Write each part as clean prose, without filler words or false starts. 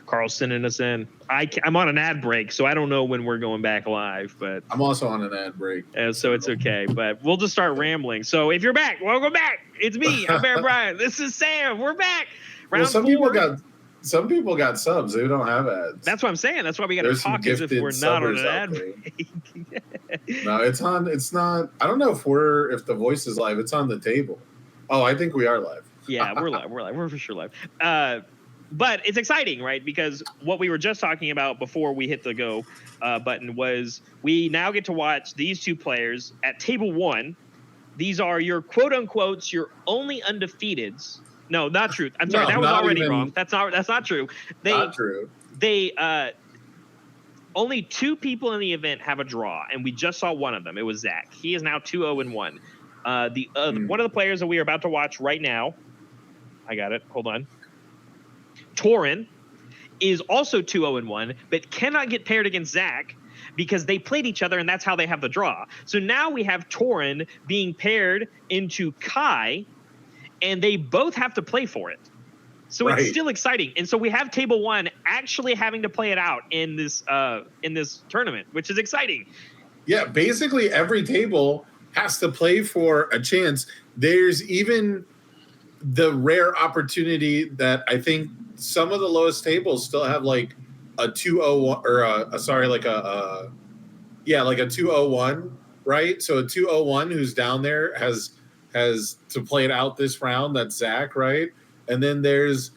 Carl's sending us in. I'm on an ad break, so I don't know when we're going back live, but I'm also on an ad break. So it's okay, but we'll just start rambling. So if you're back, welcome back. It's me, I'm Bear Brian. This is Sam. We're back. Round some 4. Some people got subs. They don't have ads. That's what I'm saying. That's why we got to talk as if we're not on an ad break. No, it's on. It's not. I don't know if the voice is live. It's on the table. Oh, I think we are live. Yeah, we're live. We're for sure live. But it's exciting, right? Because what we were just talking about before we hit the go button was we now get to watch these two players at table 1. These are your quote unquotes, your only undefeateds. No, not true. I'm sorry, that was already wrong. That's not true. Not true. Only 2 people in the event have a draw, and we just saw one of them. It was Zach. He is now 2-0-1. One of the players that we are about to watch right now, I got it. Hold on. Torin is also 2-0-1, but cannot get paired against Zach because they played each other, and that's how they have the draw. So now we have Torin being paired into Kai, and they both have to play for it. So It's still exciting. And so we have table 1 actually having to play it out in this tournament, which is exciting. Yeah, basically every table has to play for a chance. There's even the rare opportunity that I think some of the lowest tables still have like a 201 or a 201, right? So a 201 who's down there has to play it out this round. That's Zach, right? And then there's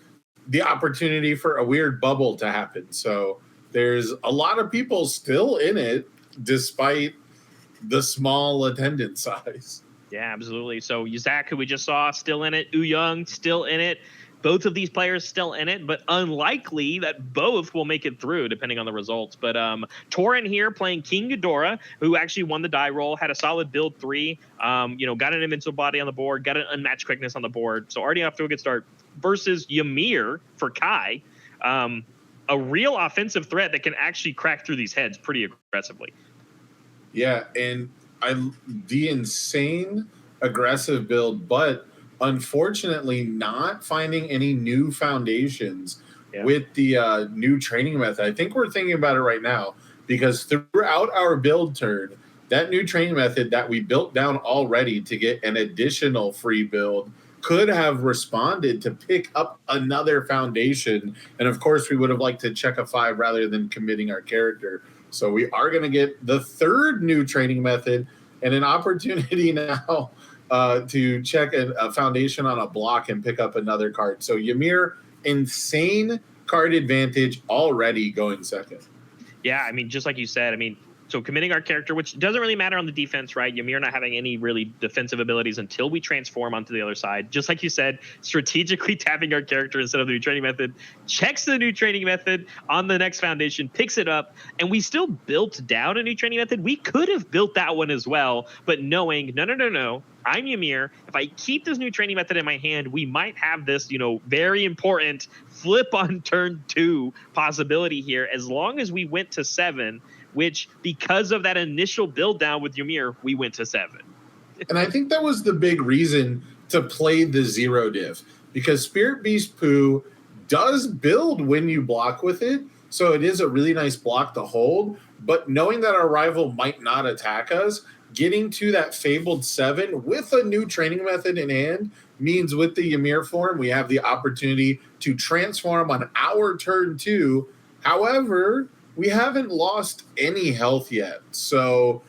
the opportunity for a weird bubble to happen. So there's a lot of people still in it despite the small attendance size. Yeah, absolutely. So Zach, who we just saw, still in it. Young, still in it. Both of these players still in it, but unlikely that both will make it through depending on the results. But Torin here playing King Ghidorah, who actually won the die roll, had a solid build 3, got an invincible body on the board, got an unmatched quickness on the board. So already off to a good start versus Ymir for Kai, a real offensive threat that can actually crack through these heads pretty aggressively. Yeah, and the insane aggressive build, but unfortunately not finding any new foundations with the new training method. I think we're thinking about it right now because throughout our build turn, that new training method that we built down already to get an additional free build could have responded to pick up another foundation. And of course, we would have liked to check a 5 rather than committing our character. So we are going to get the 3rd new training method and an opportunity now to check a foundation on a block and pick up another card. So Ymir, insane card advantage already going second. Yeah, I mean, just like you said, so committing our character, which doesn't really matter on the defense, right? Ymir not having any really defensive abilities until we transform onto the other side. Just like you said, strategically tapping our character instead of the new training method, checks the new training method on the next foundation, picks it up, and we still built down a new training method. We could have built that one as well, but knowing, no, I'm Ymir. If I keep this new training method in my hand, we might have this, very important flip on turn 2 possibility here. As long as we went to 7, which because of that initial build down with Ymir, we went to 7. And I think that was the big reason to play the 0 diff, because Spirit Beast Poo does build when you block with it. So it is a really nice block to hold. But knowing that our rival might not attack us, getting to that fabled 7 with a new training method in hand means with the Ymir form, we have the opportunity to transform on our turn 2. However, we haven't lost any health yet. So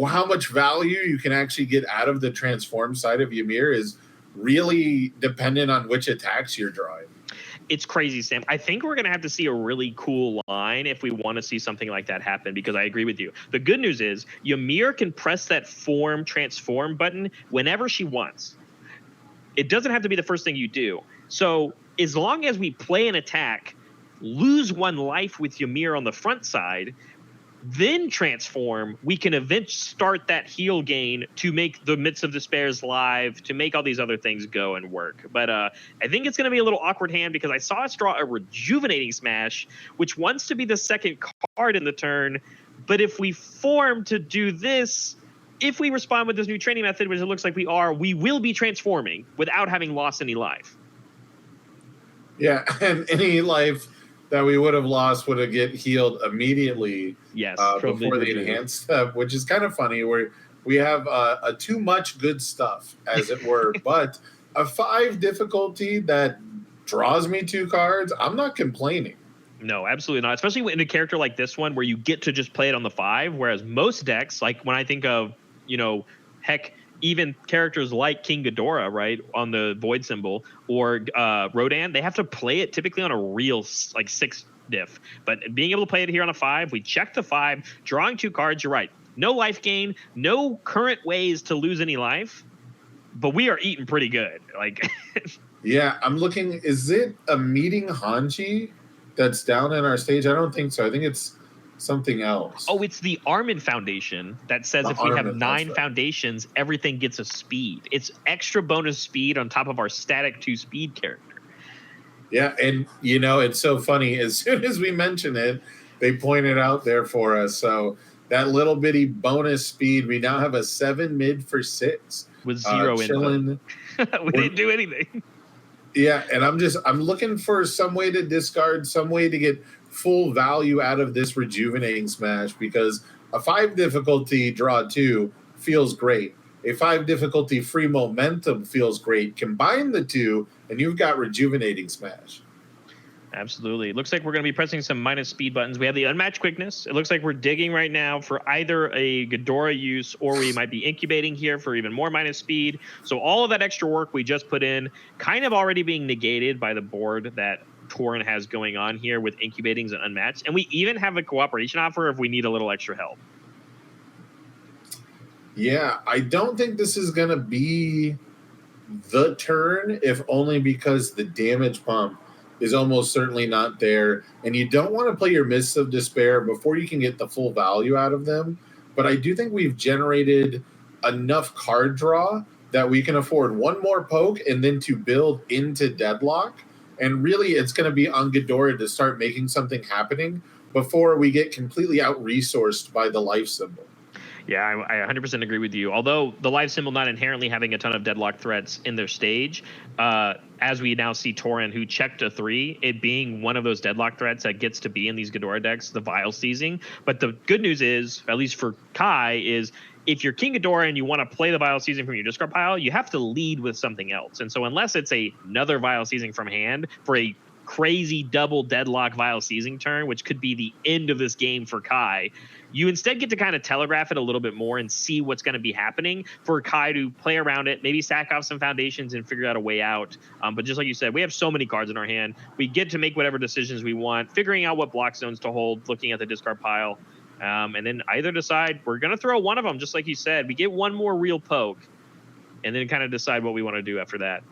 how much value you can actually get out of the transform side of Ymir is really dependent on which attacks you're drawing. It's crazy, Sam. I think we're going to have to see a really cool line if we want to see something like that happen, because I agree with you. The good news is Ymir can press that transform button whenever she wants. It doesn't have to be the first thing you do. So as long as we play an attack, lose 1 life with Ymir on the front side, then transform, we can eventually start that heal gain to make the Midst of Despairs live, to make all these other things go and work. But I think it's going to be a little awkward hand because I saw us draw a Rejuvenating Smash, which wants to be the second card in the turn. But if we form to do this, if we respond with this new training method, which it looks like we are, we will be transforming without having lost any life. Yeah, and any life that we would have lost would have get healed immediately. Yes, before the enhanced step, which is kind of funny. Where we have a too much good stuff, as it were, but a 5 difficulty that draws me 2 cards. I'm not complaining. No, absolutely not. Especially in a character like this one where you get to just play it on the 5, whereas most decks, like when I think of, heck, even characters like King Ghidorah, right, on the Void symbol, or Rodan, they have to play it typically on a real 6 diff. But being able to play it here on a 5, we check the 5, drawing 2 cards, you're right. No life gain, no current ways to lose any life, but we are eating pretty good. Yeah, I'm looking. Is it a meeting Hanji that's down in our stage? I don't think so. I think it's something else. Oh, it's the Armid Foundation that says if we have 9 foundations, everything gets a speed. It's extra bonus speed on top of our static 2 speed character. Yeah, and it's so funny. As soon as we mention it, they point it out there for us. So that little bitty bonus speed, we now have a 7 mid for 6 with 0 input. We didn't do anything. Yeah, and I'm looking for some way to discard, some way to get full value out of this rejuvenating smash, because a 5 difficulty draw 2 feels great. A 5 difficulty free momentum feels great. Combine the 2 and you've got rejuvenating smash. Absolutely. It looks like we're going to be pressing some minus speed buttons. We have the unmatched quickness. It looks like we're digging right now for either a Ghidorah use, or we might be incubating here for even more minus speed. So all of that extra work we just put in kind of already being negated by the board that Torin has going on here with incubatings and unmatched. And we even have a cooperation offer if we need a little extra help. Yeah, I don't think this is going to be the turn, if only because the damage pump is almost certainly not there. And you don't want to play your Mists of Despair before you can get the full value out of them. But I do think we've generated enough card draw that we can afford one more poke and then to build into Deadlock. And really, it's going to be on Ghidorah to start making something happening before we get completely out-resourced by the life symbol. Yeah, I 100% agree with you. Although the life symbol not inherently having a ton of deadlock threats in their stage, as we now see Torin, who checked a 3, it being one of those deadlock threats that gets to be in these Ghidorah decks, the Vile Seizing. But the good news is, at least for Kai, is if you're King Ghidorah and you want to play the Vile Seizing from your discard pile, you have to lead with something else. And so unless it's another Vile Seizing from hand for a crazy double deadlock Vile Seizing turn, which could be the end of this game for Kai, you instead get to kind of telegraph it a little bit more and see what's going to be happening for Kai to play around it, maybe sack off some foundations and figure out a way out. But just like you said, we have so many cards in our hand. We get to make whatever decisions we want, figuring out what block zones to hold, looking at the discard pile, and then either decide we're going to throw one of them, just like you said. We get one more real poke, and then kind of decide what we want to do after that.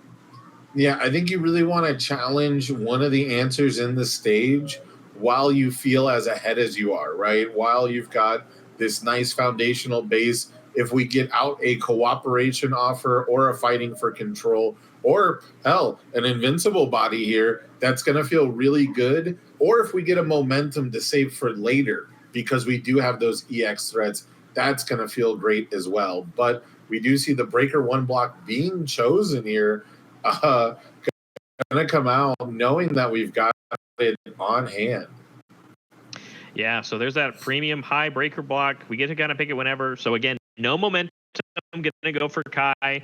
Yeah, I think you really want to challenge one of the answers in the stage while you feel as ahead as you are, right? While you've got this nice foundational base. If we get out a cooperation offer or a fighting for control, or hell, an invincible body here, that's going to feel really good. Or if we get a momentum to save for later, because we do have those EX threats, that's going to feel great as well. But we do see the Breaker 1 block being chosen here. Going to come out knowing that we've got it on hand. Yeah, so there's that premium high breaker block. We get to kind of pick it whenever. So again, no momentum. I'm going to go for Kai.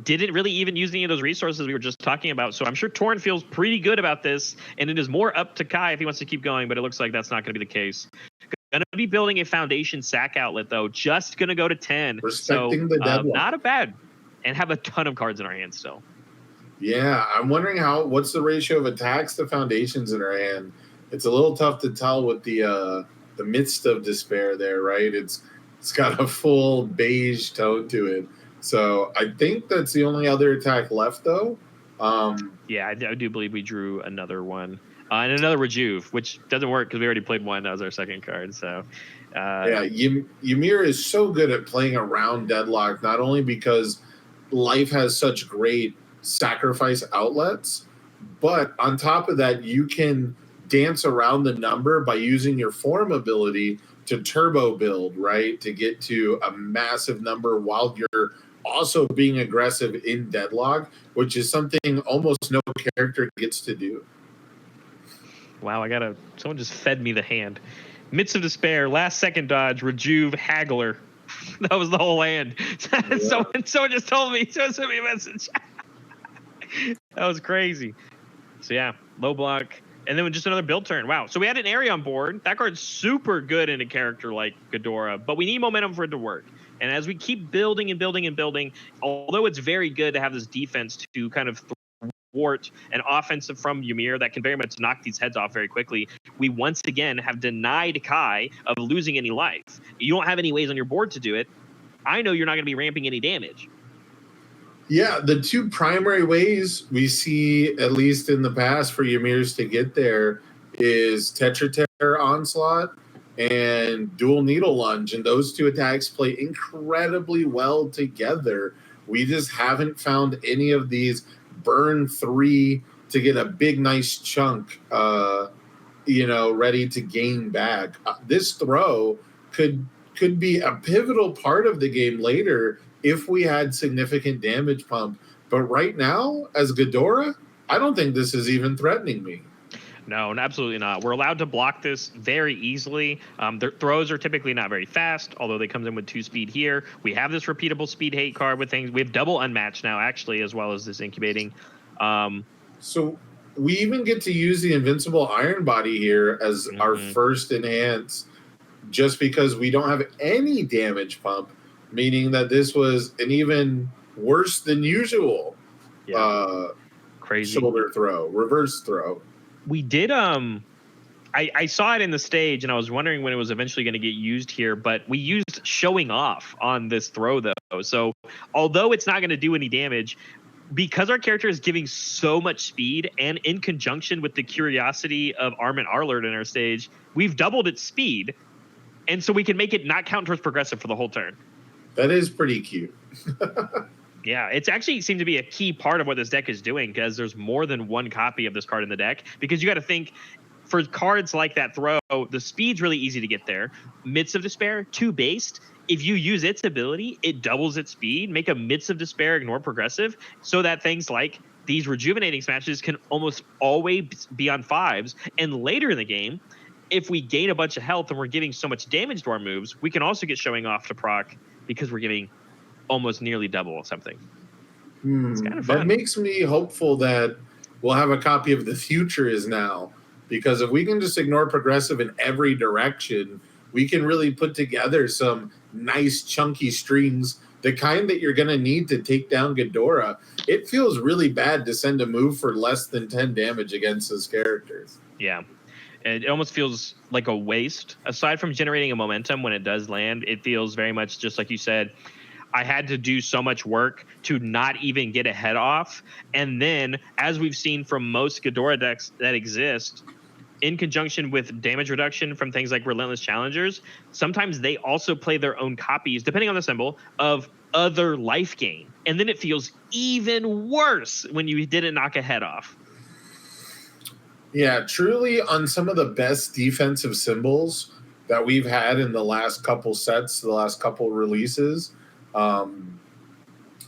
Didn't really even use any of those resources we were just talking about. So I'm sure Torin feels pretty good about this, and it is more up to Kai if he wants to keep going, but it looks like that's not going to be the case. Going to be building a foundation sack outlet, though. Just going to go to 10. Respecting the deadline. Not a bad, and have a ton of cards in our hands still. Yeah, I'm wondering what's the ratio of attacks to foundations in our hand. It's a little tough to tell with the Midst of Despair there, right? It's got a full beige tone to it. So I think that's the only other attack left, though. Yeah, I do believe we drew another one. And another Rejuve, which doesn't work because we already played one. That was our second card. So, yeah, Ymir is so good at playing around Deadlock, not only because life has such great sacrifice outlets, but on top of that, you can dance around the number by using your form ability to turbo build, right? To get to a massive number while you're also being aggressive in Deadlock, which is something almost no character gets to do. Wow, someone just fed me the hand. Midst of Despair, last second dodge, Rejuve, Haggler. That was the whole hand. Yeah. Someone just told me, someone sent me a message. That was crazy. So yeah, low block. And then just another build turn. Wow. So we had an area on board. That card's super good in a character like Ghidorah, but we need momentum for it to work. And as we keep building and building and building, although it's very good to have this defense to kind of thwart an offensive from Ymir that can very much knock these heads off very quickly, we once again have denied Kai of losing any life. You don't have any ways on your board to do it. I know you're not going to be ramping any damage. Yeah, the two primary ways we see, at least in the past, for Ymirs to get there is Tetra Terror Onslaught and Dual Needle Lunge, and those two attacks play incredibly well together. We just haven't found any of these burn 3 to get a big, nice chunk, ready to gain back. This throw could be a pivotal part of the game later if we had significant damage pump. But right now, as Ghidorah, I don't think this is even threatening me. No, absolutely not. We're allowed to block this very easily. Their throws are typically not very fast, although they come in with 2 speed here. We have this repeatable speed hate card with things. We have double unmatched now, actually, as well as this incubating. So we even get to use the Invincible Iron Body here as our first enhance, just because we don't have any damage pump, meaning that this was an even worse than usual crazy shoulder throw, reverse throw. We did I saw it in the stage and I was wondering when it was eventually going to get used here, but we used showing off on this throw though. So although it's not going to do any damage, because our character is giving so much speed, and in conjunction with the curiosity of Armament Arlert in our stage, we've doubled its speed, and so we can make it not count towards progressive for the whole turn. That is pretty cute. Yeah, it's actually seemed to be a key part of what this deck is doing, because there's more than one copy of this card in the deck. Because you got to think, for cards like that throw, the speed's really easy to get there. Midst of Despair, 2 based. If you use its ability, it doubles its speed. Make a Midst of Despair ignore progressive, so that things like these rejuvenating smashes can almost always be on 5s. And later in the game, if we gain a bunch of health and we're giving so much damage to our moves, we can also get showing off to proc, because we're giving almost nearly double or something. It's kind of fun. That makes me hopeful that we'll have a copy of The Future Is Now, because if we can just ignore progressive in every direction, we can really put together some nice chunky strings, the kind that you're going to need to take down Ghidorah. It feels really bad to send a move for less than 10 damage against those characters. Yeah. And it almost feels like a waste. Aside from generating a momentum when it does land, it feels very much just like you said, I had to do so much work to not even get a head off. And then, as we've seen from most Ghidorah decks that exist, in conjunction with damage reduction from things like Relentless Challengers, sometimes they also play their own copies, depending on the symbol, of other life gain. And then it feels even worse when you didn't knock a head off. Yeah, truly on some of the best defensive symbols that we've had in the last couple sets, the last couple releases.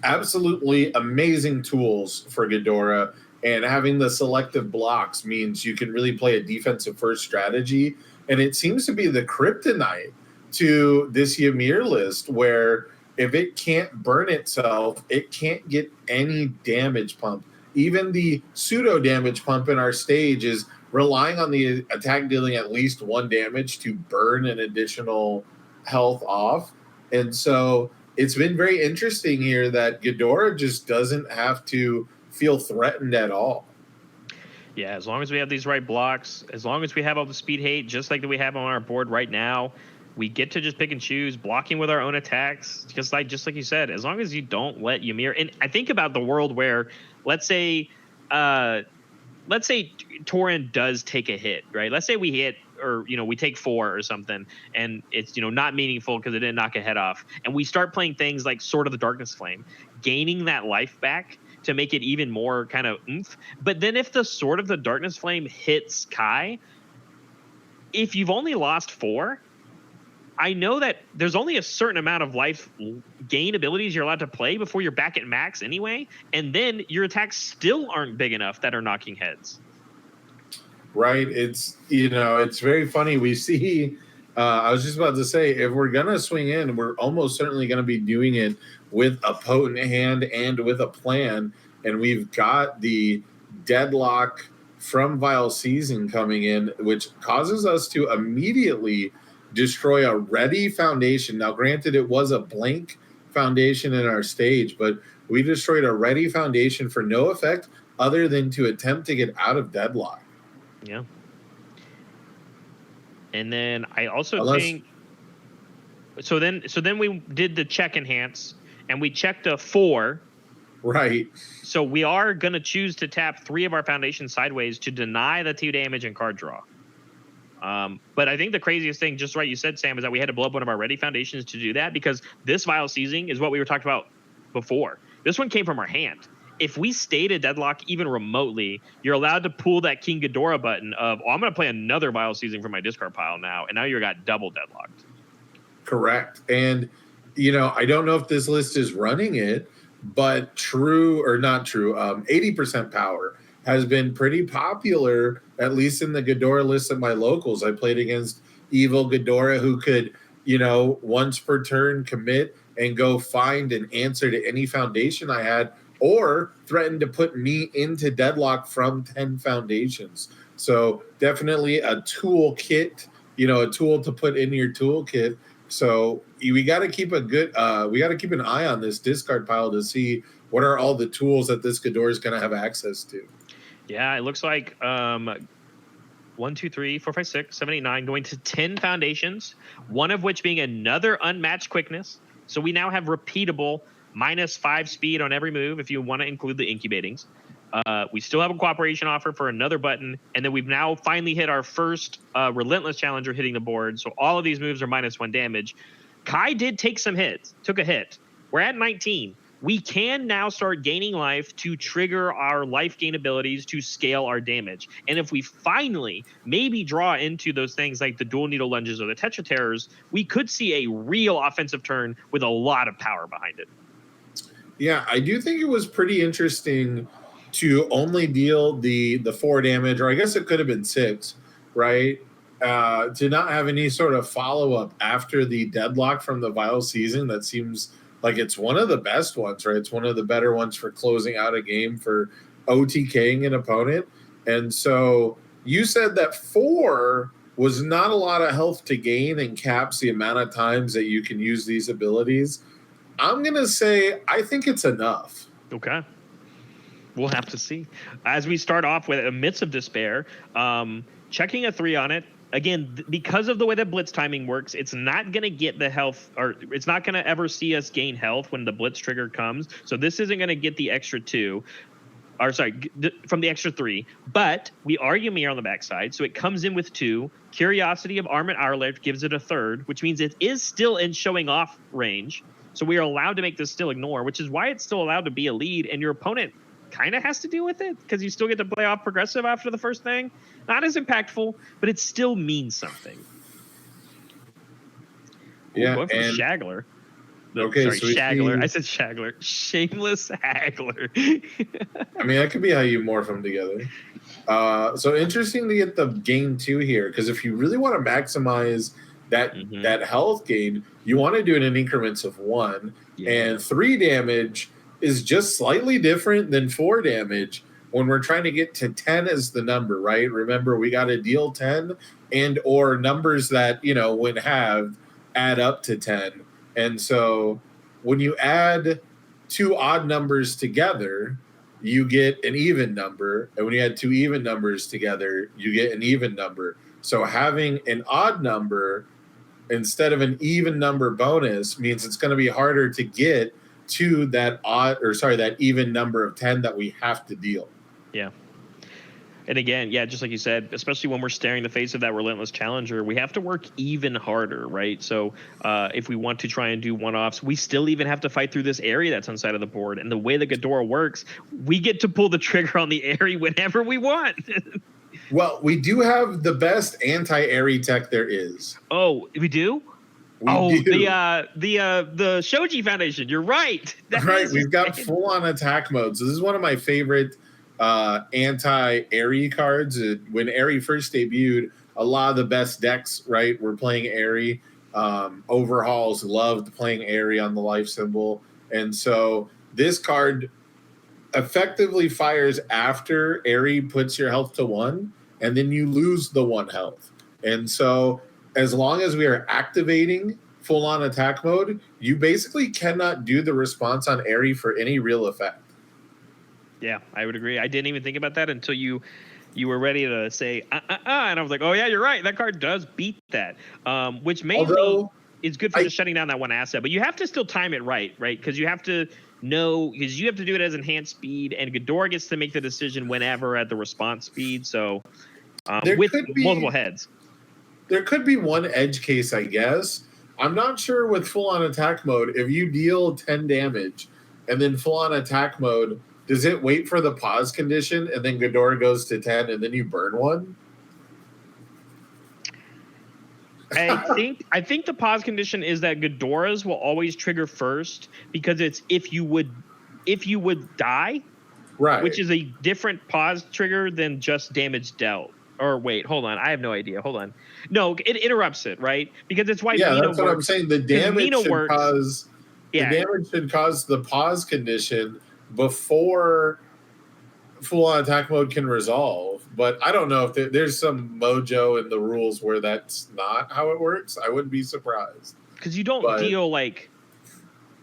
Absolutely amazing tools for Ghidorah, and having the selective blocks means you can really play a defensive first strategy. And it seems to be the kryptonite to this Ymir list, where if it can't burn itself, it can't get any damage pump. Even the pseudo damage pump in our stage is relying on the attack dealing at least 1 damage to burn an additional health off. And so it's been very interesting here that Ghidorah just doesn't have to feel threatened at all. Yeah, as long as we have these right blocks, as long as we have all the speed hate, just like that we have on our board right now, we get to just pick and choose, blocking with our own attacks, just like you said, as long as you don't let Ymir. And I think about the world where, let's say Torin does take a hit, right? Let's say we hit, or we take 4 or something, and it's not meaningful because it didn't knock a head off, and we start playing things like Sword of the Darkness Flame, gaining that life back to make it even more kind of oomph. But then if the Sword of the Darkness Flame hits Kai, if you've only lost 4, I know that there's only a certain amount of life gain abilities you're allowed to play before you're back at max anyway, and then your attacks still aren't big enough that are knocking heads. right? It's, it's very funny. We see, I was just about to say, if we're going to swing in, we're almost certainly going to be doing it with a potent hand and with a plan. And we've got the deadlock from Vile Season coming in, which causes us to immediately destroy a ready foundation. Now, granted, it was a blank foundation in our stage, but we destroyed a ready foundation for no effect other than to attempt to get out of deadlock. Yeah. And then I also think so then we did the check enhance and we checked a 4. Right. So we are going to choose to tap 3 of our foundations sideways to deny the 2 damage and card draw. But I think the craziest thing, just right you said, Sam, is that we had to blow up one of our ready foundations to do that, because this Vile Seizing is what we were talking about before. This one came from our hand. If we stayed at deadlock even remotely, you're allowed to pull that King Ghidorah button of, I'm going to play another Vile Seizing from my discard pile now, and now you got double deadlocked. Correct. And, I don't know if this list is running it, but true or not true, 80% power has been pretty popular, at least in the Ghidorah list at my locals. I played against Evil Ghidorah, who could, once per turn commit and go find an answer to any foundation I had, or threaten to put me into deadlock from 10 foundations. So definitely a toolkit, a tool to put in your toolkit. So we got to keep an eye on this discard pile to see what are all the tools that this Ghidorah is going to have access to. Yeah, it looks like 1, 2, 3, 4, 5, 6, 7, 8, 9, going to 10 foundations, one of which being another unmatched quickness. So we now have repeatable -5 speed on every move if you want to include the incubatings. We still have a cooperation offer for another button, and then we've now finally hit our first Relentless Challenger hitting the board. So all of these moves are -1 damage. Kai did take some hits, took a hit. We're at 19. We can now start gaining life to trigger our life gain abilities to scale our damage. And if we finally maybe draw into those things like the dual needle lunges or the Tetra Terrors, we could see a real offensive turn with a lot of power behind it. Yeah, I do think it was pretty interesting to only deal the 4 damage, or I guess it could have been 6, right? To not have any sort of follow-up after the deadlock from the Vile Season. That seems like it's one of the best ones, right? It's one of the better ones for closing out a game, for OTKing an opponent. And so you said that 4 was not a lot of health to gain and caps the amount of times that you can use these abilities. I'm going to say I think it's enough. Okay. We'll have to see. As we start off with a Midst of Despair, checking a 3 on it. Again, because of the way that blitz timing works, it's not going to get the health, or it's not going to ever see us gain health when the blitz trigger comes. So this isn't going to get the extra 2. Or sorry, from the extra 3. But we are Ymir on the backside, so it comes in with 2. Curiosity of Armament Hourlift gives it a 3rd, which means it is still in showing off range. So we are allowed to make this still ignore, which is why it's still allowed to be a lead, and your opponent kind of has to deal with it because you still get to play off progressive after the first thing. Not as impactful, but it still means something. Yeah, going for and Shagler. Okay, sorry, so Shagler. I said Shagler. Shameless Haggler. I mean, that could be how you morph them together. So interesting to get the gain 2 here, because if you really want to maximize that health gain, you want to do it in increments of 1. Yeah. And 3 damage is just slightly different than 4 damage when we're trying to get to 10 as the number, right? Remember, we got to deal 10 and or numbers that, when halved add up to 10. And so when you add 2 odd numbers together, you get an even number. And when you add 2 even numbers together, you get an even number. So having an odd number instead of an even number bonus means it's going to be harder to get to that that even number of 10 that we have to deal. Yeah. And again, yeah, just like you said, especially when we're staring the face of that Relentless Challenger, we have to work even harder, right? So if we want to try and do one-offs, we still even have to fight through this area that's on side of the board. And the way the Ghidorah works, we get to pull the trigger on the area whenever we want. Well, we do have the best anti-airy tech there is. Oh, we do? We do. The Shoji Foundation. You're right. Right. We've got full-on attack mode. So this is one of my favorite anti-Airy cards. When Airy first debuted, a lot of the best decks, right, were playing Airy. Overhauls loved playing Airy on the life symbol. And so this card effectively fires after Airy puts your health to 1, and then you lose the 1 health. And so as long as we are activating full-on attack mode, you basically cannot do the response on Airy for any real effect. Yeah, I would agree. I didn't even think about that until you were ready to say, and I was like, oh, yeah, you're right. That card does beat that, which mainly is good for just shutting down that one asset. But you have to still time it right? Because you have to know, because you have to do it as enhanced speed, and Ghidorah gets to make the decision whenever at the response speed. So with multiple heads. There could be one edge case, I guess. I'm not sure with full-on attack mode, if you deal 10 damage and then full-on attack mode, does it wait for the pause condition and then Ghidorah goes to 10 and then you burn one? I think the pause condition is that Ghidorah's will always trigger first because it's if you would die, right? Which is a different pause trigger than just damage dealt. Or wait, hold on, I have no idea. Hold on, no, it interrupts it, right? Because it's why Mina that's what I'm saying. The damage should cause. Yeah. The damage should cause the pause condition before full-on attack mode can resolve. But I don't know if there's some mojo in the rules where that's not how it works. I wouldn't be surprised. Because you don't deal like,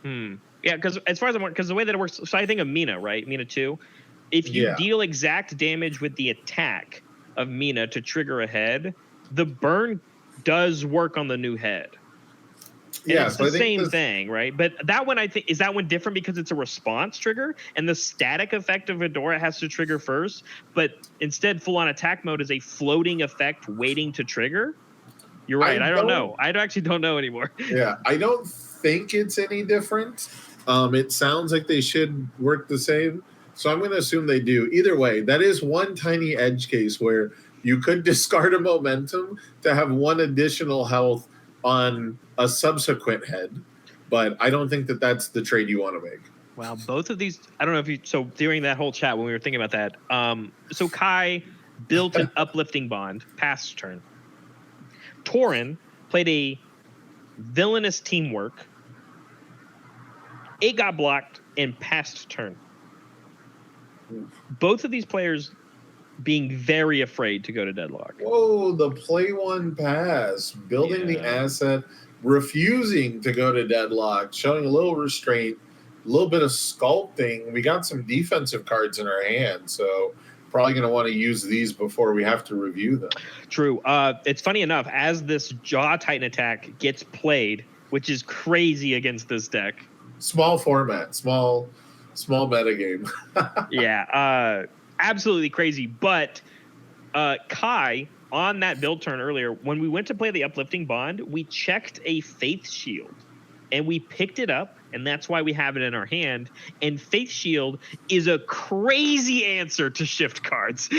yeah. Because as far as I'm because the way that it works, so I think of Mina, right? Mina 2. If you deal exact damage with the attack of Mina to trigger a head, the burn does work on the new head. And it's the same thing, right? But that one, I think, is that one different because it's a response trigger and the static effect of Ghidorah has to trigger first, but instead full-on attack mode is a floating effect waiting to trigger? You're right. I don't know. I actually don't know anymore. Yeah, I don't think it's any different. It sounds like they should work the same, so I'm going to assume they do. Either way, that is one tiny edge case where you could discard a momentum to have 1 additional health on a subsequent head, but I don't think that that's the trade you want to make. Wow, both of these, I don't know if you, so during that whole chat when we were thinking about that, so Kai built an uplifting bond, past turn. Torin played a villainous teamwork. It got blocked and passed turn. Both of these players being very afraid to go to deadlock. Whoa, the play 1 pass, building the asset, refusing to go to deadlock, showing a little restraint, a little bit of sculpting. We got some defensive cards in our hand, so probably going to want to use these before we have to review them. True. It's funny enough, as this Jaw Titan attack gets played, which is crazy against this deck. Small format, small metagame. Yeah, absolutely crazy. But Kai, on that build turn earlier, when we went to play the uplifting bond, we checked a Faith Shield and we picked it up, and that's why we have it in our hand. And Faith Shield is a crazy answer to shift cards.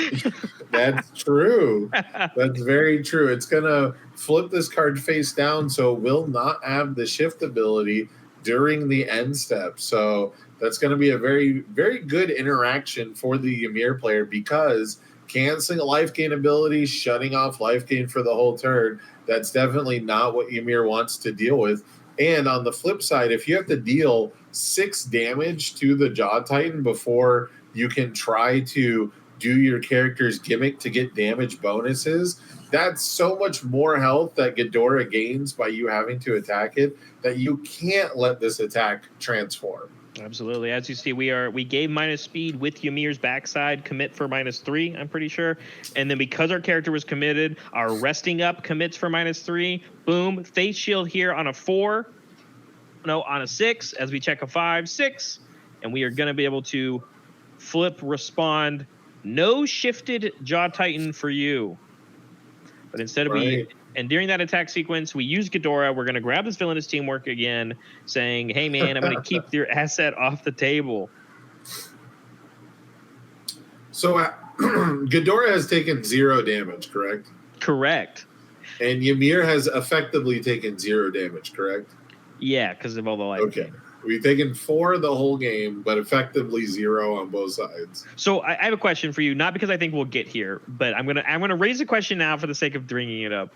That's true. That's very true. It's going to flip this card face down, so it will not have the shift ability during the end step. So that's going to be a very, very good interaction for the Ymir player, because canceling a life gain ability, shutting off life gain for the whole turn, that's definitely not what Ymir wants to deal with. And on the flip side, if you have to deal 6 damage to the Jaw Titan before you can try to do your character's gimmick to get damage bonuses, that's so much more health that Ghidorah gains by you having to attack it that you can't let this attack transform. Absolutely. As you see, we gave minus speed with Ymir's backside commit for -3, I'm pretty sure. And then because our character was committed, our resting up commits for -3. Boom. Face shield here on a 4. No, on a 6 as we check a 5, 6. And we are going to be able to flip, respond. No shifted Jaw Titan for you. But instead of and during that attack sequence, we use Ghidorah. We're going to grab this villainous teamwork again, saying, hey, man, I'm going to keep your asset off the table. So Ghidorah has taken 0 damage, correct? Correct. And Ymir has effectively taken 0 damage, correct? Yeah, because of all the life. Okay. We've taken 4 the whole game, but effectively 0 on both sides. So I have a question for you, not because I think we'll get here, but I'm gonna raise a question now for the sake of bringing it up.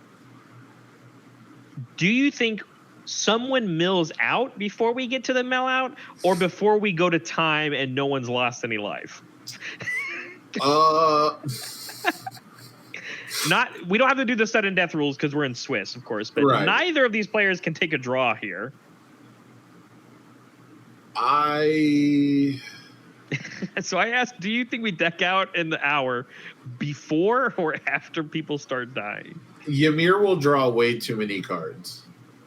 Do you think someone mills out before we get to the mill out, or before we go to time and no one's lost any life? We don't have to do the sudden death rules because we're in Swiss, of course, but neither of these players can take a draw here. So I asked, do you think we deck out in the hour before or after people start dying? Ymir will draw way too many cards.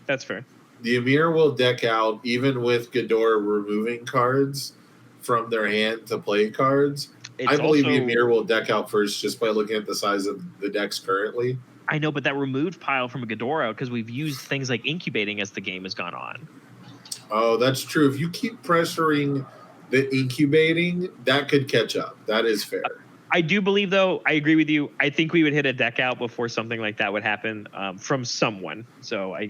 That's fair. The Ymir will deck out even with Ghidorah removing cards from their hand to play cards. I believe Ymir will deck out first just by looking at the size of the decks currently. I know, but that removed pile from a Ghidorah, because we've used things like incubating as the game has gone on. Oh, that's true. If you keep pressuring the incubating, that could catch up. That is fair. I do believe, though, I agree with you. I think we would hit a deck out before something like that would happen from someone.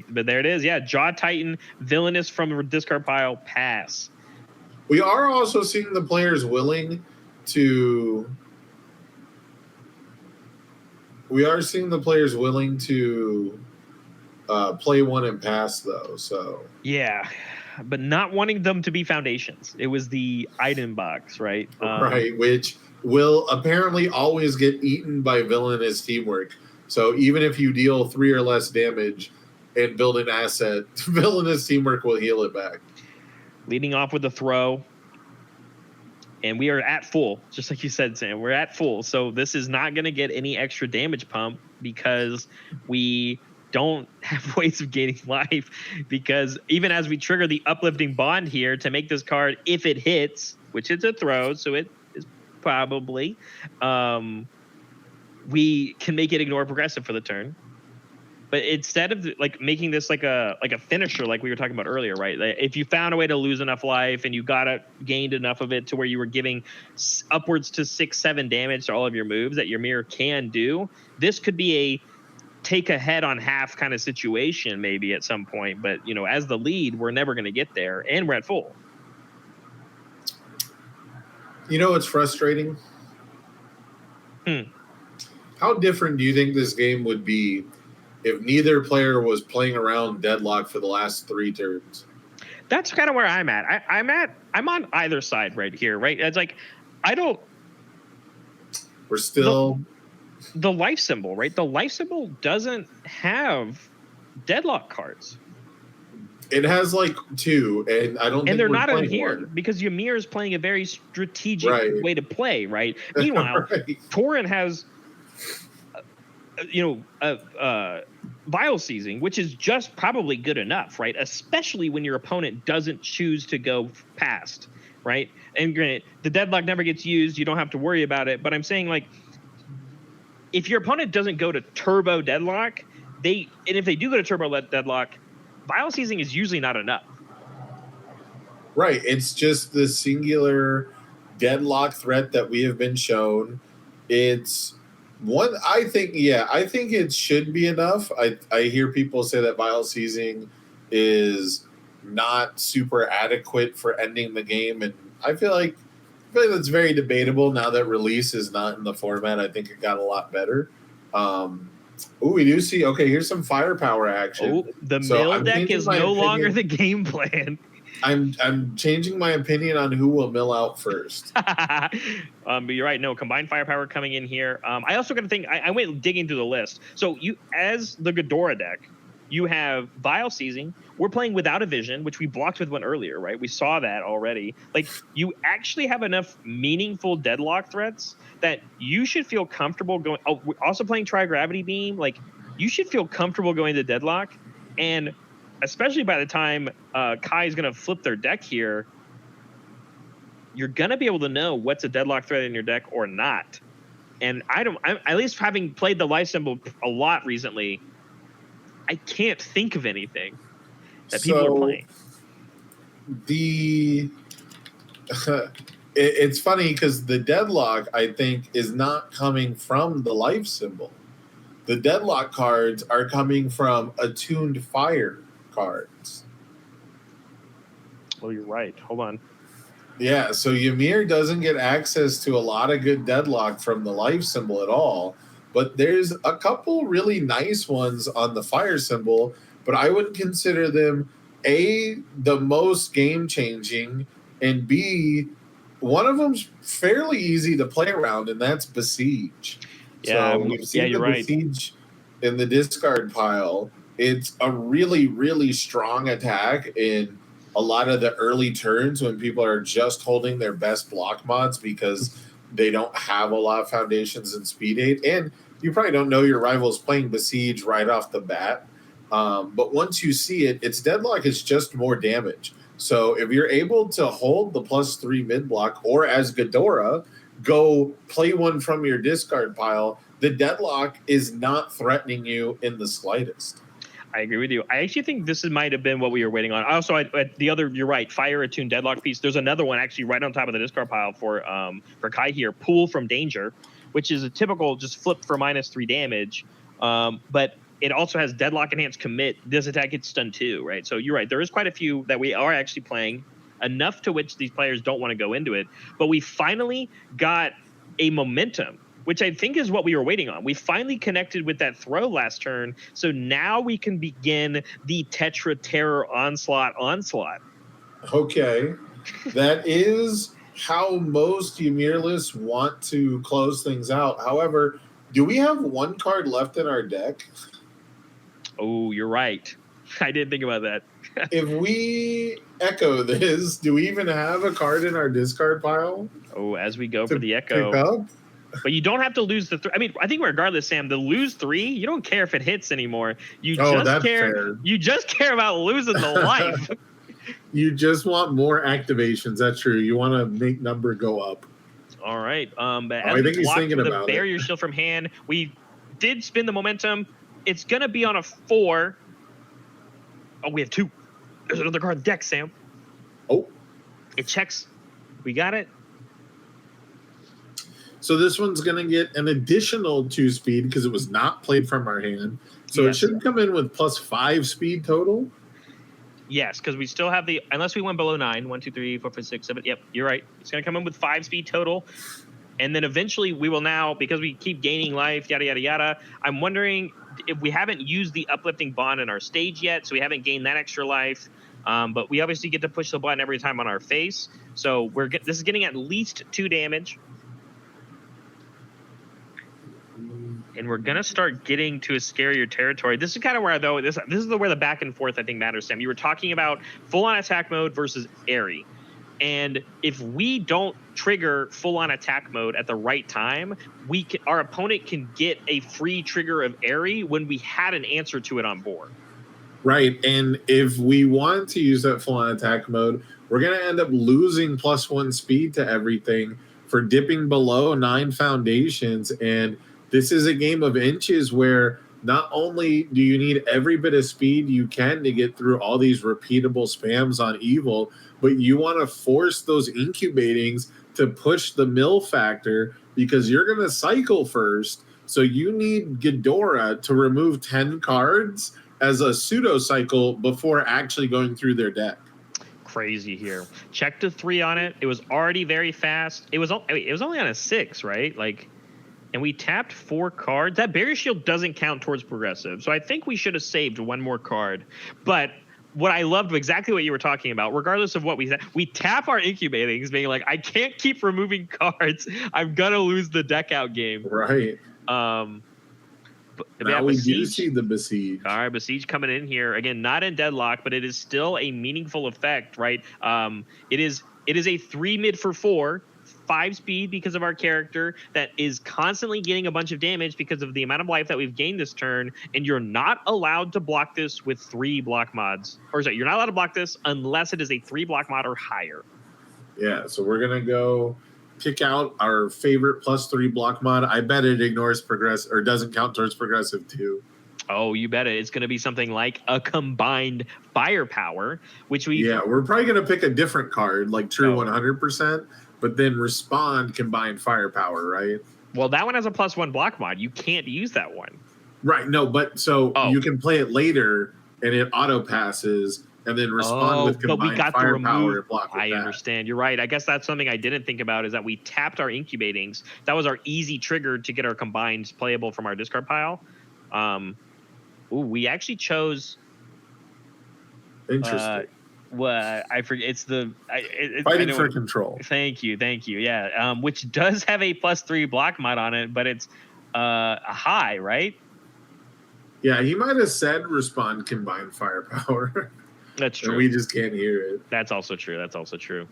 But there it is. Yeah, Jaw Titan, Villainous from a discard pile, pass. We are also seeing the players willing to... play one and pass, though. So yeah, but not wanting them to be foundations. It was the item box, right? Right, which will apparently always get eaten by Villainous Teamwork. So even if you deal 3 or less damage and build an asset, Villainous Teamwork will heal it back. Leading off with a throw. And we are at full, just like you said, Sam. We're at full. So this is not going to get any extra damage pump because we don't have ways of gaining life. Because even as we trigger the uplifting bond here to make this card, if it hits, which it's a throw, so it is probably, we can make it ignore progressive for the turn. But instead of like making this like a finisher, like we were talking about earlier, right? Like if you found a way to lose enough life and you gained enough of it to where you were giving upwards to 6-7 damage to all of your moves that your mirror can do, this could be a take a head on half kind of situation maybe at some point. But as the lead, we're never going to get there, and we're at full. It's frustrating. How different do you think this game would be if neither player was playing around deadlock for the last 3 turns? That's kind of where I'm at. I'm on either side right here, right? It's like, we're still... The life symbol, right? The life symbol doesn't have deadlock cards. It has like 2, and I don't think they're not in here one. because Ymir is playing a very strategic way to play, right? Meanwhile, Torin has... Vile Seizing, which is just probably good enough, right? Especially when your opponent doesn't choose to go past, right? And granted, the deadlock never gets used. You don't have to worry about it. But I'm saying, like, if your opponent doesn't go to turbo deadlock, and if they do go to turbo deadlock, Vile Seizing is usually not enough. Right. It's just the singular deadlock threat that we have been shown. It's... I think it should be enough. I hear people say that Vile Seizing is not super adequate for ending the game, and I feel like that's very debatable now that release is not in the format. I think it got a lot better. We do see, okay, here's some firepower action. The mill deck is no longer the game plan. I'm changing my opinion on who will mill out first. But you're right. No, combined firepower coming in here. I also got to think. I went digging through the list. So you, as the Ghidorah deck, you have Vile Seizing. We're playing without a vision, which we blocked with one earlier, right? We saw that already. Like, you actually have enough meaningful deadlock threats that you should feel comfortable going. Oh, we're also playing Tri-Gravity Beam. Like, you should feel comfortable going to deadlock, and especially by the time Kai is going to flip their deck here, you're going to be able to know what's a deadlock threat in your deck or not. And I'm at least having played the life symbol a lot recently, I can't think of anything that people are playing. It's funny because the deadlock, I think, is not coming from the life symbol. The deadlock cards are coming from attuned fire cards. Oh, you're right. Hold on. Yeah, so Ymir doesn't get access to a lot of good deadlock from the life symbol at all, but there's a couple really nice ones on the fire symbol, but I wouldn't consider them A, the most game-changing, and B, one of them's fairly easy to play around, and that's Besiege. Yeah, So we've seen the you're right. Besiege in the discard pile. It's a really, really strong attack in a lot of the early turns when people are just holding their best block mods because they don't have a lot of foundations in Speed 8. And you probably don't know your rivals playing Besiege right off the bat. But once you see it, its deadlock is just more damage. So if you're able to hold the +3 mid block, or as Ghidorah, go play one from your discard pile, the deadlock is not threatening you in the slightest. I agree with you. I actually think this might have been what we were waiting on. Also, the other, you're right, Fire Attune Deadlock piece. There's another one actually right on top of the discard pile for Kai here, Pool from Danger, which is a typical just flip for -3 damage. But it also has Deadlock Enhanced Commit. This attack gets stunned too, right? So you're right. There is quite a few that we are actually playing, enough to which these players don't want to go into it. But we finally got a momentum, which I think is what we were waiting on. We finally connected with that throw last turn, so now we can begin the Tetra Terror onslaught. Okay. That is how most Ymir lists want to close things out. However, do we have one card left in our deck? Oh, you're right. I didn't think about that. If we echo this, do we even have a card in our discard pile? Oh, as we go for the echo. Pick up? But you don't have to lose the 3. I mean, I think regardless, Sam, the lose 3, you don't care if it hits anymore. You just care about losing the life. You just want more activations. That's true. You want to make number go up. All right. But I think he's thinking about it. Barrier Shield from hand, we did spin the momentum. It's going to be on a 4. Oh, we have 2. There's another card in the deck, Sam. Oh. It checks. We got it. So this one's going to get an additional 2 speed because it was not played from our hand. So yes. It should come in with +5 speed total. Yes, because we still have unless we went below 9. 1, 2, 3, 4, 5, 6, 7. Yep, you're right. It's going to come in with 5 speed total. And then eventually we will now, because we keep gaining life, yada, yada, yada. I'm wondering if we haven't used the Uplifting Bond in our stage yet, so we haven't gained that extra life. But we obviously get to push the button every time on our face. So this is getting at least 2 damage. And we're going to start getting to a scarier territory. This is kind of where, though, this is where the back and forth, I think, matters, Sam. You were talking about full-on attack mode versus airy. And if we don't trigger full-on attack mode at the right time, our opponent can get a free trigger of airy when we had an answer to it on board. Right, and if we want to use that full-on attack mode, we're going to end up losing +1 speed to everything for dipping below 9 foundations. And this is a game of inches where not only do you need every bit of speed you can to get through all these repeatable spams on evil, but you want to force those incubatings to push the mill factor because you're going to cycle first. So you need Ghidorah to remove 10 cards as a pseudo cycle before actually going through their deck. Crazy here. Check to 3 on it. It was already very fast. It was only on a 6, right? And we tapped 4 cards. That Barrier Shield doesn't count towards progressive. So I think we should have saved 1 more card. But what I loved, exactly what you were talking about, regardless of what we tap our incubatings, being like, I can't keep removing cards. I'm going to lose the deck out game. Right. But now we do see the Besiege. All right, Besiege coming in here. Again, not in deadlock, but it is still a meaningful effect, right? It is a 3 mid for 4. 5 speed because of our character that is constantly getting a bunch of damage because of the amount of life that we've gained this turn, and you're not allowed to block this with 3 block mods. Or sorry, you're not allowed to block this unless it is a 3 block mod or higher. Yeah, so we're going to go pick out our favorite +3 block mod. I bet it ignores progressive or doesn't count towards progressive too. Oh, you bet it. It's going to be something like a combined firepower, which we're probably going to pick a different card, like true 100%. But then respond combined firepower, right? Well, that one has a +1 block mod. You can't use that one. Right. No, but you can play it later and it auto passes and then respond with but we combined got the firepower remove. and block with I that. understand. You're right. I guess that's something I didn't think about is that we tapped our incubatings. That was our easy trigger to get our combines playable from our discard pile. We actually chose. Interesting. What I forget. It's Fighting for control. Thank you. Yeah. Which does have a +3 block mod on it, but it's a high, right? Yeah, he might have said respond combined firepower. That's true. And we just can't hear it. That's also true.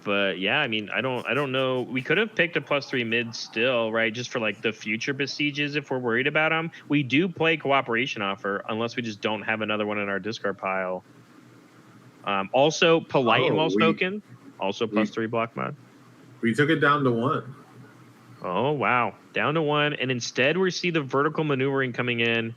But yeah, I mean, I don't know. We could have picked a +3 mid still, right? Just for like the future besieges if we're worried about them. We do play cooperation offer unless we just don't have another one in our discard pile. Also polite and well spoken. Also +3 block mod. We took it down to 1. Oh wow, down to 1, and instead we see the vertical maneuvering coming in,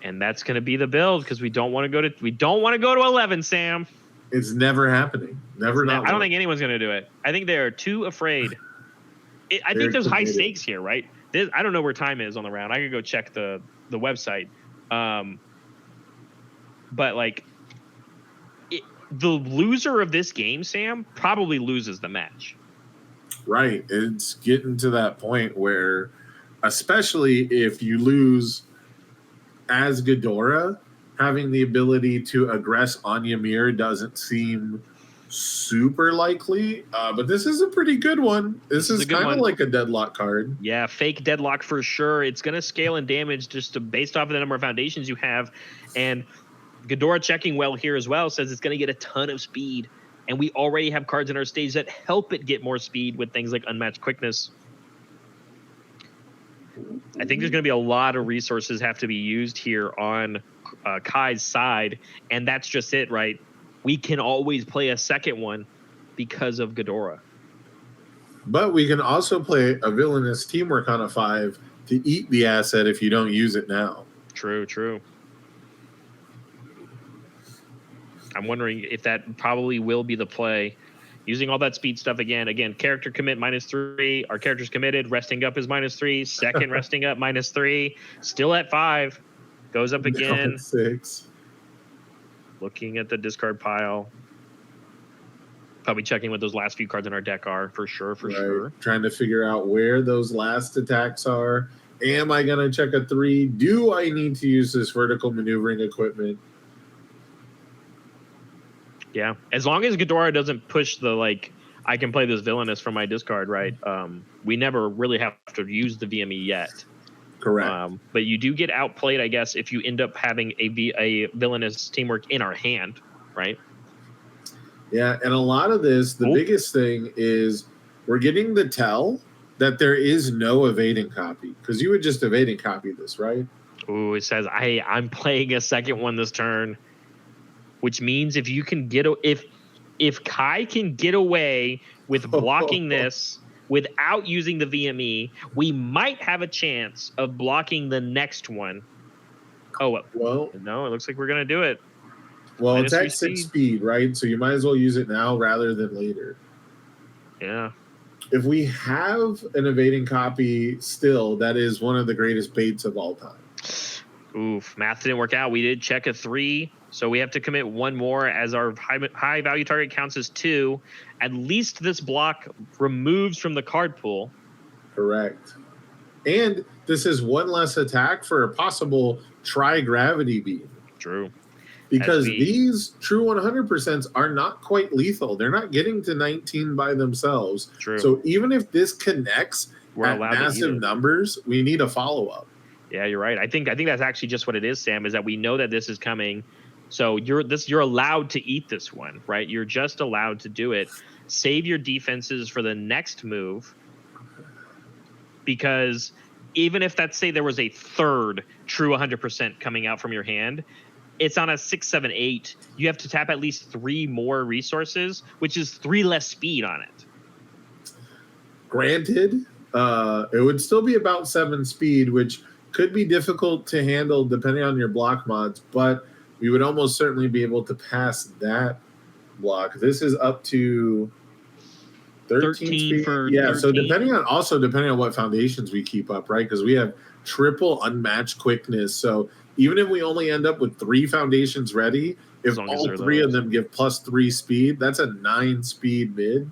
and that's going to be the build because we don't want to go to 11, Sam. It's never happening. I don't think anyone's going to do it. I think they're too afraid. I think there's high stakes here, right? I don't know where time is on the round. I could go check the website. But like the loser of this game, Sam, probably loses the match. Right. It's getting to that point where, especially if you lose as Ghidorah, having the ability to aggress on Ymir doesn't seem super likely. But this is a pretty good one. This is kind of like a deadlock card. Yeah, fake deadlock for sure. It's going to scale in damage based off of the number of foundations you have. And Ghidorah checking well here as well says it's going to get a ton of speed. And we already have cards in our stage that help it get more speed with things like unmatched quickness. I think there's going to be a lot of resources have to be used here on Kai's side, and that's just it, right? We can always play a second one because of Ghidorah. But we can also play a villainous teamwork on a 5 to eat the asset if you don't use it now. True. I'm wondering if that probably will be the play. Using all that speed stuff again, character commit -3. Our character's committed. Resting up is -3. Second resting up -3. Still at 5. Goes up again. 6. Looking at the discard pile. Probably checking what those last few cards in our deck are for sure. Trying to figure out where those last attacks are. Am I going to check a 3? Do I need to use this vertical maneuvering equipment? Yeah, as long as Ghidorah doesn't push the I can play this villainous from my discard, right? We never really have to use the VME yet. Correct. But you do get outplayed, I guess, if you end up having a villainous teamwork in our hand, right? Yeah, and a lot of this, the biggest thing is we're getting the tell that there is no evading copy because you would just evading copy this, right? Ooh, it says I'm playing a second one this turn. Which means if Kai can get away with blocking this without using the VME, we might have a chance of blocking the next one. Oh, well, no, it looks like we're going to do it. Well, it's at 6 speed, right? So you might as well use it now rather than later. Yeah. If we have an evading copy still, that is one of the greatest baits of all time. Oof, math didn't work out. We did check a 3, so we have to commit 1 more as our high value target counts as 2. At least this block removes from the card pool. Correct. And this is 1 less attack for a possible tri-gravity beam. True. Because these true 100% are not quite lethal. They're not getting to 19 by themselves. True. So even if this connects at massive numbers, we need a follow-up. Yeah, you're right. I think that's actually just what it is, Sam, is that we know that this is coming. So you're allowed to eat this one, right? You're just allowed to do it. Save your defenses for the next move. Because even if say there was a third true 100% coming out from your hand, it's on a 6, 7, 8. You have to tap at least 3 more resources, which is 3 less speed on it. Granted, it would still be about 7 speed, which could be difficult to handle depending on your block mods, but we would almost certainly be able to pass that block. This is up to 13 speed. Yeah, 13. So depending on what foundations we keep up, right? Because we have triple unmatched quickness. So even if we only end up with 3 foundations ready, if all 3 of them give +3 speed, that's a 9 speed mid.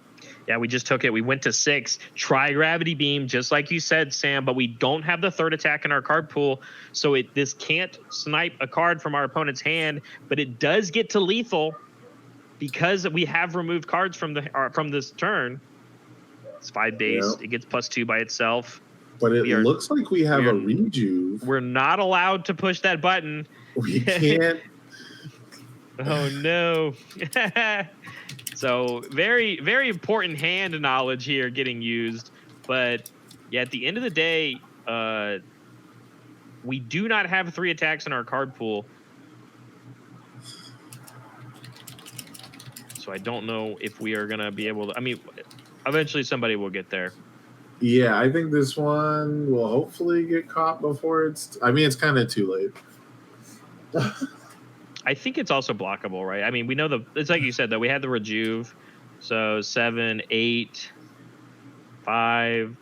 Yeah, we just took it. We went to 6. Try gravity beam, just like you said, Sam, but we don't have the 3rd attack in our card pool, so this can't snipe a card from our opponent's hand, but it does get to lethal because we have removed cards from this turn. It's 5 base. Yep. It gets +2 by itself. But it looks like we have a rejuve. We're not allowed to push that button. We can't. Oh, no. So very, very important hand knowledge here getting used. But, yeah, at the end of the day, we do not have 3 attacks in our card pool. So I don't know if we are going to be able to – I mean, eventually somebody will get there. Yeah, I think this one will hopefully get caught before it's – I mean, it's kind of too late. I think it's also blockable, right? I mean, we know it's like you said, though. We had the rejuve. So 7, 8, 5,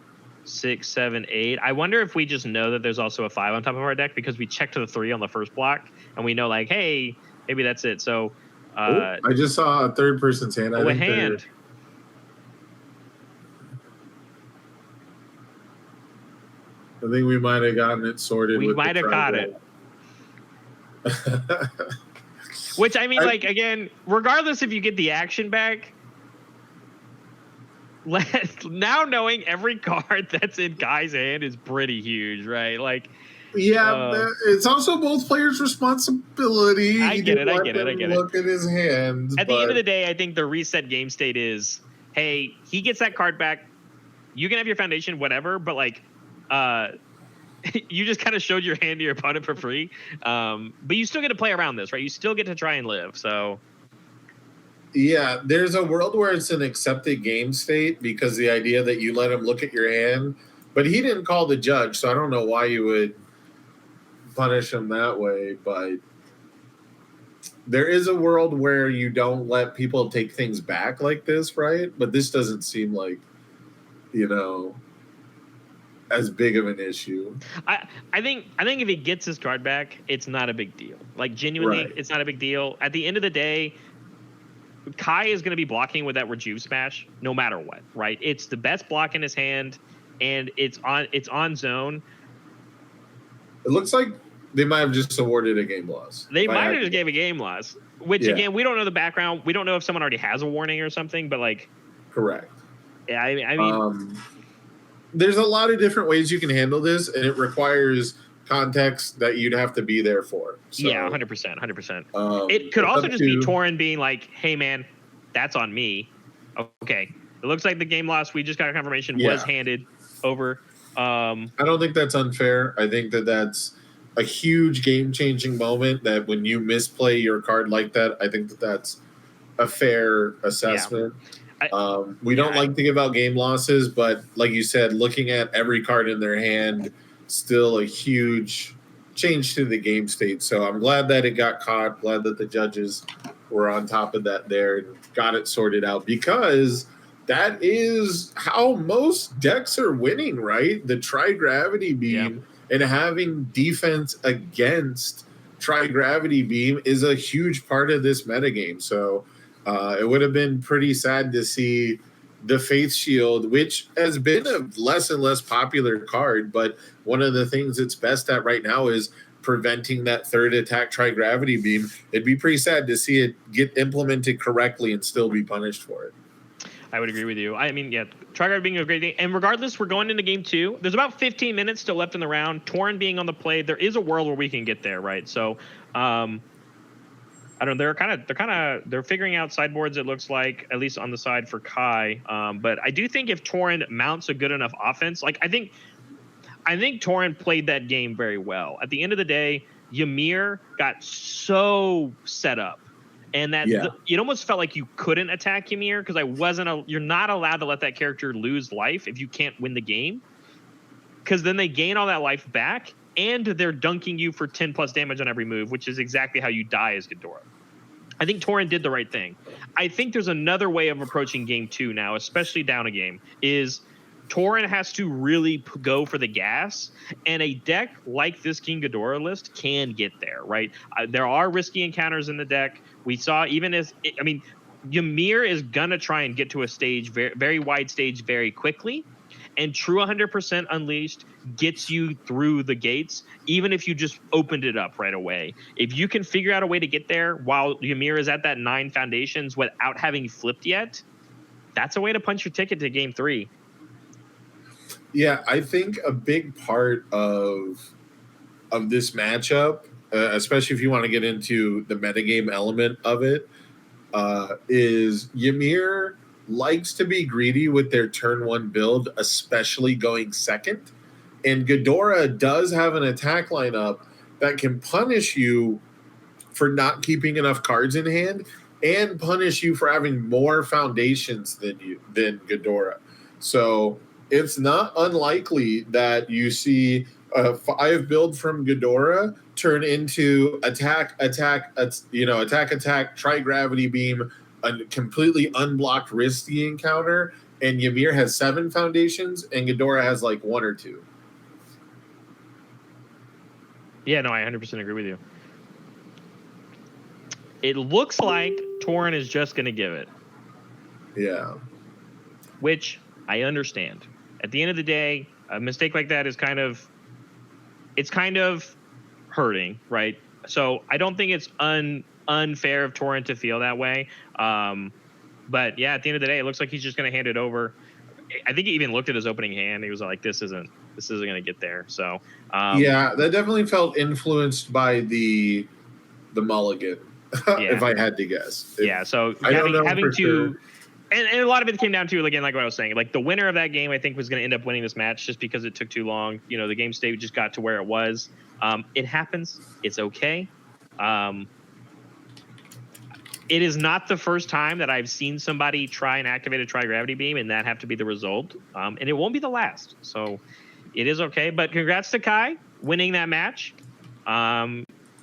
6, 7, 8. I wonder if we just know that there's also a 5 on top of our deck because we checked to the 3 on the first block and we know, like, hey, maybe that's it. So I just saw a third person's hand. A hand. I think we might have gotten it sorted. We might have caught it. Which, I mean, like, again, regardless if you get the action back, now knowing every card that's in Kai's hand is pretty huge, right? Like, yeah, it's also both players' responsibility. I get it. Look at his hands. At the end of the day, I think the reset game state is, hey, he gets that card back. You can have your foundation, whatever, but, like, you just kind of showed your hand to your opponent for free. But you still get to play around this, right? You still get to try and live. So, yeah, there's a world where it's an accepted game state because the idea that you let him look at your hand, but he didn't call the judge, so I don't know why you would punish him that way. But there is a world where you don't let people take things back like this, right? But this doesn't seem like, as big of an issue. I think if he gets his card back, it's not a big deal. Like, genuinely, It's not a big deal. At the end of the day, Kai is going to be blocking with that Rejuve Smash no matter what, right? It's the best block in his hand, and it's on zone. It looks like they might have just awarded a game loss. They might have just gave a game loss, which, again, we don't know the background. We don't know if someone already has a warning or something, but, like... Correct. Yeah, I mean... there's a lot of different ways you can handle this, and it requires context that you'd have to be there for. So, yeah, 100%. It could also just be Torin being like, hey, man, that's on me. Okay. It looks like the game loss, we just got a confirmation, was handed over. I don't think that's unfair. I think that's a huge game-changing moment that when you misplay your card like that, I think that's a fair assessment. Yeah. We don't like to give out game losses, but like you said, looking at every card in their hand, still a huge change to the game state. So I'm glad that it got caught, glad that the judges were on top of that there and got it sorted out, because that is how most decks are winning, right? The Tri-Gravity Beam and having defense against Tri-Gravity Beam is a huge part of this metagame. So it would have been pretty sad to see the Faith Shield, which has been a less and less popular card, but one of the things it's best at right now is preventing that third attack Tri-Gravity Beam. It'd be pretty sad to see it get implemented correctly and still be punished for it. I would agree with you. I mean, Tri-Gravity being a great thing. And regardless, we're going into game 2. There's about 15 minutes still left in the round. Torin being on the play, there is a world where we can get there, right? So, I don't know. They're figuring out sideboards, it looks like, at least on the side for Kai. But I do think if Torin mounts a good enough offense, like I think Torin played that game very well. At the end of the day, Ymir got so set up, and that it almost felt like you couldn't attack Ymir because you're not allowed to let that character lose life if you can't win the game, because then they gain all that life back. And they're dunking you for 10 plus damage on every move, which is exactly how you die as Ghidorah. I think Torin did the right thing. I think there's another way of approaching game 2 now, especially down a game, is Torin has to really go for the gas, and a deck like this King Ghidorah list can get there, right? There are risky encounters in the deck. We saw Ymir is gonna try and get to a stage, very, very wide stage, very quickly, and True 100% Unleashed gets you through the gates, even if you just opened it up right away. If you can figure out a way to get there while Ymir is at that 9 foundations without having flipped yet, that's a way to punch your ticket to game 3. Yeah, I think a big part of this matchup, especially if you want to get into the metagame element of it, is Ymir likes to be greedy with their turn 1 build, especially going second. And Ghidorah does have an attack lineup that can punish you for not keeping enough cards in hand and punish you for having more foundations than Ghidorah. So it's not unlikely that you see a 5 build from Ghidorah turn into attack, tri-gravity beam, a completely unblocked risky encounter, and Ymir has 7 foundations and Ghidorah has like 1 or 2. Yeah, no, I 100% agree with you. It looks like Torin is just going to give it. Yeah. Which I understand. At the end of the day, a mistake like that is kind of hurting, right? So I don't think it's unfair of Torin to feel that way. But yeah, at the end of the day, it looks like he's just going to hand it over. I think he even looked at his opening hand. He was like, this isn't going to get there. So yeah, that definitely felt influenced by the mulligan. If I had to guess. So having to sure. And a lot of it came down to, again, like what I was saying, like the winner of that game, I think, was going to end up winning this match just because it took too long. You know, the game state just got to where it was. It happens. It's okay. It is not the first time that I've seen somebody try and activate a tri-gravity beam and that have to be the result. And it won't be the last. So it is okay. But congrats to Kai winning that match.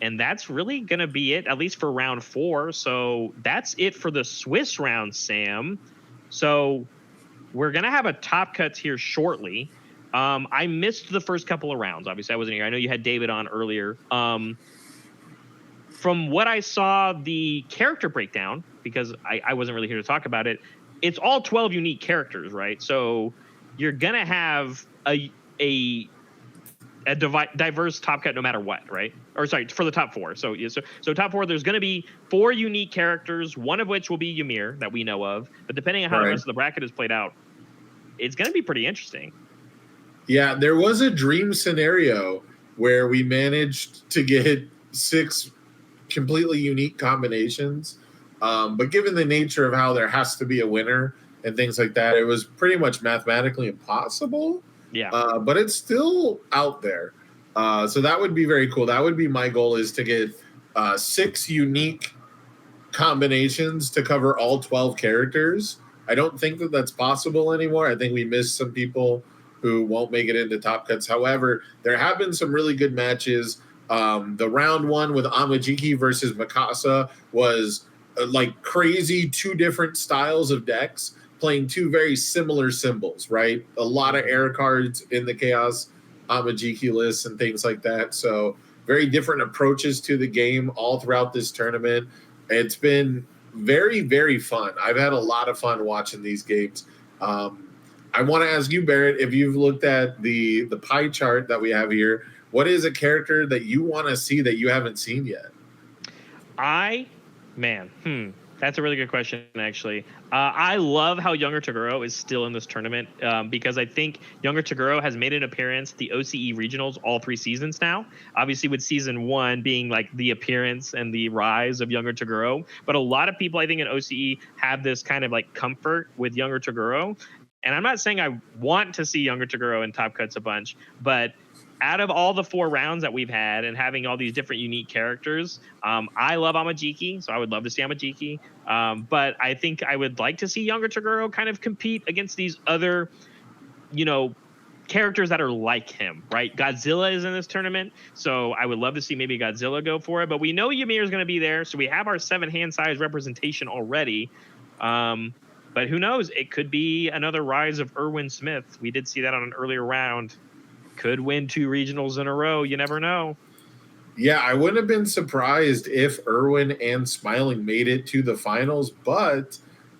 And that's really going to be it, at least for round 4. So that's it for the Swiss round, Sam. So we're going to have a top cuts here shortly. I missed the first couple of rounds. Obviously, I wasn't here. I know you had David on earlier. From what I saw, the character breakdown, because I wasn't really here to talk about it, it's all 12 unique characters, right? So you're going to have a diverse top cut no matter what, right? Or sorry, for the top 4. So top 4, there's going to be 4 unique characters, one of which will be Ymir that we know of. But depending on how the rest of the bracket is played out, it's going to be pretty interesting. Yeah, there was a dream scenario where we managed to get 6 completely unique combinations. But given the nature of how there has to be a winner and things like that, it was pretty much mathematically impossible. Yeah. But it's still out there. So that would be very cool. That would be my goal, is to get 6 unique combinations to cover all 12 characters. I don't think that that's possible anymore. I think we missed some people who won't make it into top cuts. However, there have been some really good matches. The round 1 with Amajiki versus Mikasa was like crazy, 2 different styles of decks playing 2 very similar symbols, right? A lot of air cards in the Chaos Amajiki lists and things like that. So very different approaches to the game all throughout this tournament. It's been very, very fun. I've had a lot of fun watching these games. I want to ask you, Barrett, if you've looked at the pie chart that we have here, what is a character that you want to see that you haven't seen yet? That's a really good question, actually. I love how Younger Toguro is still in this tournament because I think Younger Toguro has made an appearance at the OCE regionals all 3 seasons now. Obviously, with season 1 being like the appearance and the rise of Younger Toguro. But a lot of people, I think, in OCE have this kind of like comfort with Younger Toguro. And I'm not saying I want to see Younger Toguro in top cuts a bunch, but out of all the 4 rounds that we've had and having all these different unique characters, I love Amajiki, so I would love to see Amajiki. But I think I would like to see Younger Toguro kind of compete against these other, characters that are like him, right? Godzilla is in this tournament, so I would love to see maybe Godzilla go for it. But we know Ymir is going to be there, so we have our 7 hand size representation already. But who knows? It could be another rise of Erwin Smith. We did see that on an earlier round. Could win 2 regionals in a row. You never know. Yeah, I wouldn't have been surprised if Erwin and Smiling made it to the finals, but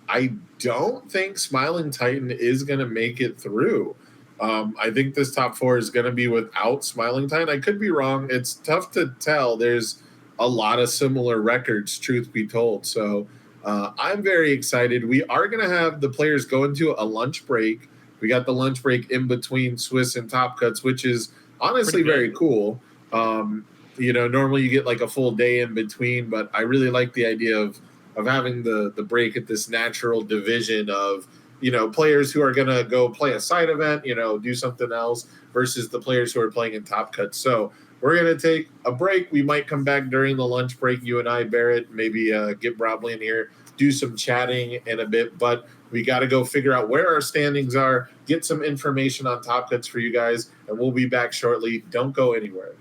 I don't think Smiling Titan is going to make it through. I think this top 4 is going to be without Smiling Titan. I could be wrong. It's tough to tell. There's a lot of similar records, truth be told. So I'm very excited. We are going to have the players go into a lunch break. We got the lunch break in between Swiss and Top Cuts, which is honestly very cool. Normally you get like a full day in between, but I really like the idea of having the break at this natural division of, players who are going to go play a side event, do something else versus the players who are playing in Top Cuts. So we're going to take a break. We might come back during the lunch break, you and I, Barrett, maybe get Brobley in here, do some chatting in a bit, but we got to go figure out where our standings are, get some information on Top Cuts for you guys, and we'll be back shortly. Don't go anywhere.